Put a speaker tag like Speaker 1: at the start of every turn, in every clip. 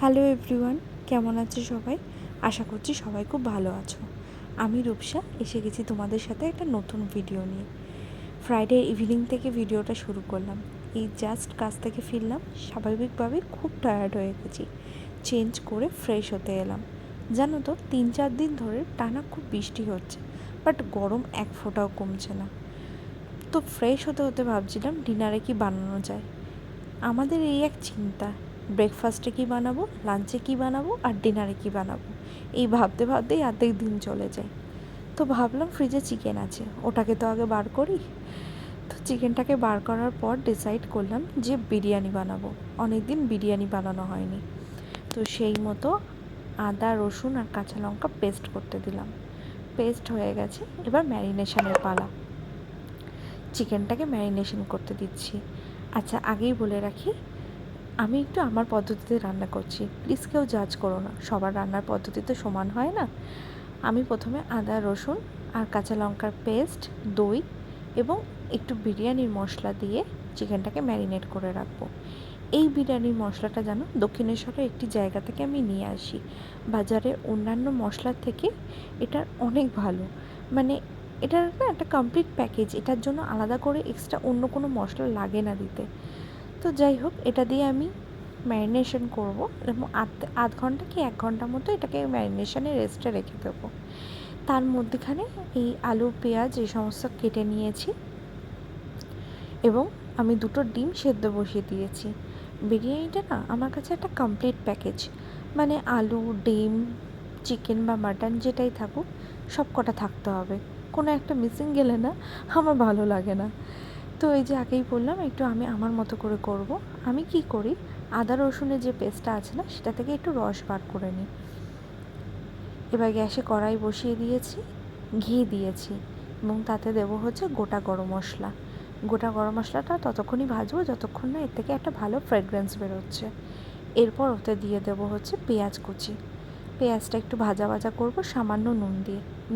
Speaker 1: Hello everyone, কেমন আছো সবাই? আশা করছি সবাই খুব ভালো আছো। আমি রূপসা এসে গেছি তোমাদের সাথে একটা নতুন ভিডিও নিয়ে। ফ্রাইডে ইভিনিং থেকে ভিডিওটা শুরু করলাম। এই জাস্ট কাজ থেকে ফিরলাম, স্বাভাবিকভাবে খুব টায়ার্ড হয়ে গেছি। চেঞ্জ করে ফ্রেশ হতে এলাম। জানো তো 3-4 দিন ধরে টানা খুব বৃষ্টি হচ্ছে, বাট গরম এক ফোঁটাও কমছে না। তো ফ্রেশ হতে হতে ভাবছিলাম ডিনারে কি বানানো যায়। আমাদের এই এক চিন্তা, ব্রেকফাস্টে কী বানাবো, লাঞ্চে কী বানাবো আর ডিনারে কী বানাবো, এই ভাবতে ভাবতেই অর্ধেক দিন চলে যায়। তো ভাবলাম ফ্রিজে চিকেন আছে, ওটাকে তো আগে বার করি। তো চিকেনটাকে বার করার পর ডিসাইড করলাম যে বিরিয়ানি বানাবো। অনেক দিন বিরিয়ানি বানানো হয়নি। তো সেই মতো আদা, রসুন আর কাঁচা লঙ্কা পেস্ট করতে দিলাম। পেস্ট হয়ে গেছে, এবার ম্যারিনেশনের পালা। চিকেনটাকে ম্যারিনেশন করতে দিচ্ছি। আচ্ছা, আগেই বলে রাখি, আমি একটু আমার পদ্ধতিতে রান্না করছি, প্লিজ কেউ জাজ করো না, সবার রান্নার পদ্ধতি তো সমান হয় না। আমি প্রথমে আদা, রসুন আর কাঁচা লঙ্কার পেস্ট, দই এবং একটু বিরিয়ানির মশলা দিয়ে চিকেনটাকে ম্যারিনেট করে রাখবো। এই বিরিয়ানির মশলাটা যেন দক্ষিণেশ্বরের একটি জায়গা থেকে আমি নিয়ে আসি। বাজারের অন্যান্য মশলার থেকে এটার অনেক ভালো, মানে এটার না একটা কমপ্লিট প্যাকেজ, এটার জন্য আলাদা করে এক্সট্রা অন্য কোনো মশলা লাগে না দিতে। তো যাই হোক, এটা দিয়ে আমি ম্যারিনেশন করবো এবং আধ ঘন্টা কি 1 ঘন্টা মতো এটাকে ম্যারিনেশনে রেস্টে রেখে দেবো। তার মধ্যেখানে এই আলু, পেঁয়াজ এই সমস্ত কেটে নিয়েছি এবং আমি 2টো ডিম সেদ্ধ বসিয়ে দিয়েছি। বিরিয়ানিটা না আমার কাছে একটা কমপ্লিট প্যাকেজ, মানে আলু, ডিম, চিকেন বা মাটন যেটাই থাকুক সব কটা থাকতে হবে, কোনো একটা মিসিং গেলে না আমার ভালো লাগে না। তো এই যে আগেই বললাম একটু আমি আমার মতো করে করব। আমি কি করি, আদা রসুনের যে পেস্টটা আছে না, সেটা থেকে একটু রস বার করে নিই। এবার গ্যাসে কড়াই বসিয়ে দিয়েছি, ঘি দিয়েছি এবং তাতে দেবো হচ্ছে গোটা গরম মশলা। গোটা গরম মশলাটা ততক্ষণই ভাজবো যতক্ষণ না এর থেকে একটা ভালো ফ্রেগরেন্স বেরোচ্ছে। এরপর ওতে দিয়ে দেবো হচ্ছে পেঁয়াজ কুচি। পেঁয়াজটা একটু ভাজা ভাজা করবো সামান্য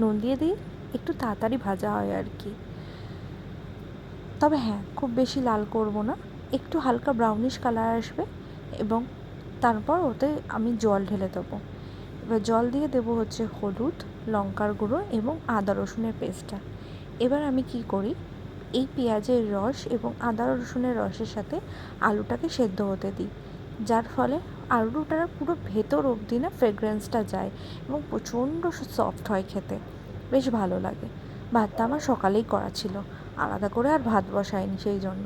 Speaker 1: নুন দিয়ে দিই, একটু তাড়াতাড়ি ভাজা হয় আর কি। তবে হ্যাঁ, খুব বেশি লাল করব না, একটু হালকা ব্রাউনিশ কালার আসবে এবং তারপর ওতে আমি জল ঢেলে দেবো। এবার জল দিয়ে দেবো হচ্ছে হলুদ, লঙ্কার গুঁড়ো এবং আদা রসুনের পেস্টটা। এবার আমি কি করি, এই পেঁয়াজের রস এবং আদা রসুনের রসের সাথে আলুটাকে সেদ্ধ হতে দিই, যার ফলে আলুটার পুরো ভেতর অবধি না ফ্রেগরেন্সটা যায় এবং প্রচণ্ড সফট হয় খেতে, বেশ ভালো লাগে। ভাতটা আমার সকালেই করা ছিল, আলাদা করে আর ভাত বসায়নি, সেই জন্য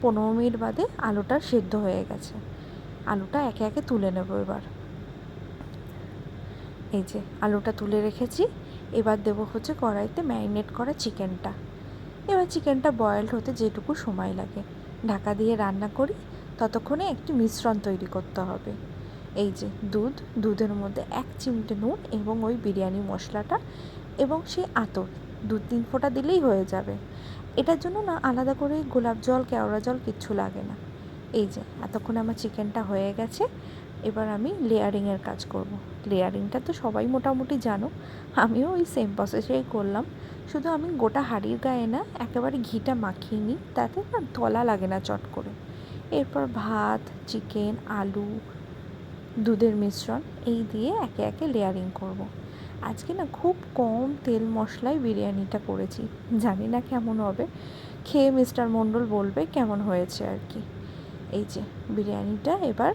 Speaker 1: 15 মিনিট বাদে আলুটা সেদ্ধ হয়ে গেছে। আলুটা একে একে তুলে নেব এবার। এই যে আলুটা তুলে রেখেছি, এবার দেবো হচ্ছে কড়াইতে ম্যারিনেট করা চিকেনটা। এবার চিকেনটা বয়েলড হতে যেটুকু সময় লাগে ঢাকা দিয়ে রান্না করি, ততক্ষণে একটি মিশ্রণ তৈরি করতে হবে। এই যে দুধের মধ্যে 1 চিমটে নুন এবং ওই বিরিয়ানি মশলাটা এবং সেই আতর 2-3 ফোঁটা দিলেই হয়ে যাবে। এটার জন্য না আলাদা করে গোলাপ জল, কেওড়া জল কিচ্ছু লাগে না। এই যে এতক্ষণ আমার চিকেনটা হয়ে গেছে, এবার আমি লেয়ারিংয়ের কাজ করব। লেয়ারিংটা তো সবাই মোটামুটি জানো, আমিও ওই সেম প্রসেসেই করলাম, শুধু আমি গোটা হাঁড়ির গায়ে না একেবারে ঘিটা মাখিয়ে নিই, তাতে না তলা লাগে না চট করে। এরপর ভাত, চিকেন, আলু, দুধের মিশ্রণ এই দিয়ে একে একে লেয়ারিং করব। আজকে না খুব কম তেল মশলায় বিরিয়ানিটা করেছি, জানি না কেমন হবে, খেয়ে মিস্টার মণ্ডল বলবে কেমন হয়েছে আর কি। এই যে বিরিয়ানিটা এবার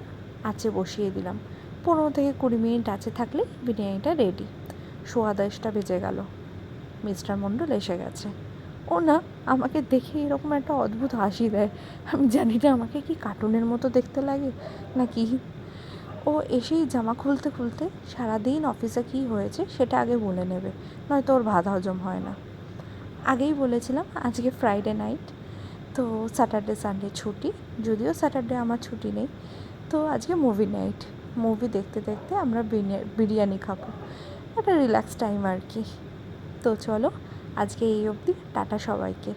Speaker 1: আঁচে বসিয়ে দিলাম, 15 থেকে 20 মিনিট আঁচে থাকলে বিরিয়ানিটা রেডি। 10:15 বেজে গেল, মিস্টার মণ্ডল এসে গেছে। ও না আমাকে দেখে এরকম একটা অদ্ভুত হাসি দেয়, আমি জানি না আমাকে কি কার্টুনের মতো দেখতে লাগে নাকি। ও এসেই জামা খুলতে খুলতে সারাদিন অফিসে কী হয়েছে সেটা আগে বলে নেবে, নয়তো ওর ভাত হজম হয় না। আগেই বলেছিলাম আজকে ফ্রাইডে নাইট, তো স্যাটারডে সানডে ছুটি, যদিও স্যাটারডে আমার ছুটি নেই। তো আজকে মুভি নাইট, মুভি দেখতে দেখতে আমরা বিরিয়ানি খাবো, একটা রিল্যাক্স টাইম আর কি। তো চলো আজকে এই অবধি, টাটা সবাইকে।